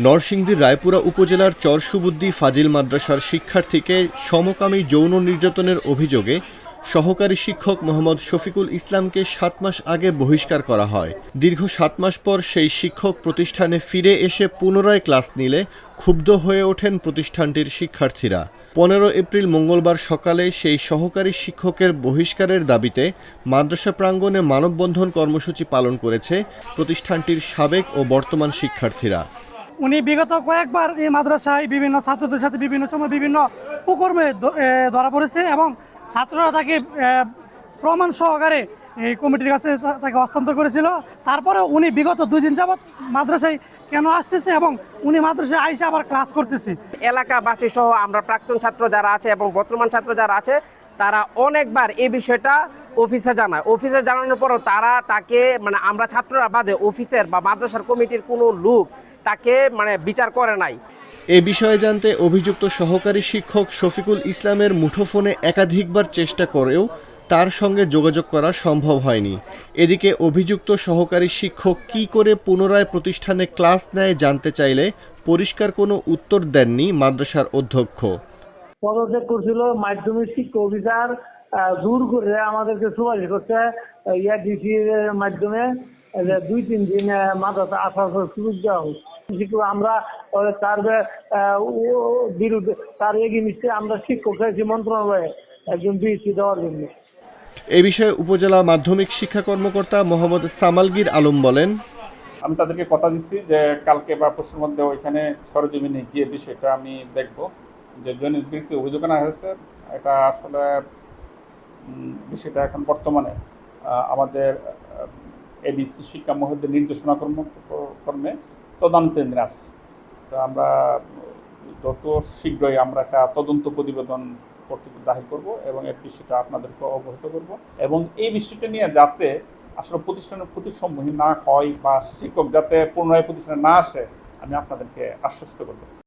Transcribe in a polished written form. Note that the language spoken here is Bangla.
নরসিংদীর রায়পুরা উপজেলার চরসুবুদ্দি ফাজিল মাদ্রাসার শিক্ষার্থীকে সমকামী যৌন নির্যাতনের অভিযোগে সহকারী শিক্ষক মোহাম্মদ শফিকুল ইসলামকে ৭ মাস আগে বহিষ্কার করা হয়। দীর্ঘ ৭ মাস পর সেই শিক্ষক প্রতিষ্ঠানে ফিরে এসে পুনরায় ক্লাস নিলে ক্ষুব্ধ হয়ে ওঠেন প্রতিষ্ঠানটির শিক্ষার্থীরা। ১৫ এপ্রিল মঙ্গলবার সকালে সেই সহকারী শিক্ষকের বহিষ্কারের দাবিতে মাদ্রাসা প্রাঙ্গণে মানববন্ধন কর্মসূচি পালন করেছে প্রতিষ্ঠানটির সাবেক ও বর্তমান শিক্ষার্থীরা। উনি বিগত কয়েকবার এই মাদ্রাসায় বিভিন্ন ছাত্রদের সাথে বিভিন্ন সময় বিভিন্ন কুকর্মে ধরা পড়েছে এবং ছাত্ররা তাকে প্রমাণ সহকারে এই কমিটির কাছে তাকে হস্তান্তর করেছিল। তারপরে উনি বিগত 2 দিন যাবৎ মাদ্রাসায় কেন আসতেছে এবং উনি মাদ্রাসায় আইসে আবার ক্লাস করতেছে। এলাকাবাসী সহ আমরা প্রাক্তন ছাত্র যারা আছে এবং বর্তমান ছাত্র যারা আছে তারা অনেকবার এই বিষয়টা অফিসে জানায়। অফিসে জানানোর পরও তারা তাকে আমরা ছাত্ররা বাদে অফিসের বা মাদ্রাসার কমিটির কোনো লোক তাকে বিচার করে নাই। এ বিষয়ে জানতে অভিযুক্ত সহকারী শিক্ষক শফিকুল ইসলামের মুঠোফোনে একাধিকবার চেষ্টা করেও তার সঙ্গে যোগাযোগ করা সম্ভব হয়নি। এদিকে অভিযুক্ত সহকারী শিক্ষক কী করে পুনরায় প্রতিষ্ঠানে ক্লাস নেয় জানতে চাইলে পরিষ্কার কোনো উত্তর দেননি মাদ্রাসার অধ্যক্ষ। পদত্যাগ করছিল মাধ্যমিক শিক্ষা অফিসার দূর করে আমাদেরকে সুপারিশ করতে ডিসির মাধ্যমে 2-3 দিন মাদ্রাসা আসার সুযোগ দেওয়া হোক। আমরা তার বিরুদ্ধে তার এগেইনস্টে আমরা শিক্ষক চাইছি মন্ত্রণালয়ে একজন বিএসসি দেওয়ার জন্য। এ বিষয়ে উপজেলা মাধ্যমিক শিক্ষা কর্মকর্তা মোহাম্মদ সামালগীর আলম বলেন, আমি তাদেরকে কথা দিচ্ছি যে কালকে বা পরশুর মধ্যে ওইখানে সরজমিনে গিয়ে বিষয়টা আমি দেখব যে জনের বিরুদ্ধে অভিযোগ আনা হয়েছে। এটা আসলে বিষয়টা এখন বর্তমানে আমাদের এডিসি শিক্ষা মহোদয়ের নির্দেশনা কর্মে তদন্তের আছে। তো আমরা যত শীঘ্রই আমরা একটা তদন্ত প্রতিবেদন কর্তৃপক্ষ দাখিল করব এবং এই বিষয়টা আপনাদেরকে অবহিত করব এবং এই বিষয়টা নিয়ে যাতে আসলে প্রতিষ্ঠানের ক্ষতির সম্মুখীন না হয় বা শিক্ষক যাতে পুনরায় প্রতিষ্ঠানে না আসে আমি আপনাদেরকে আশ্বস্ত করতেছি।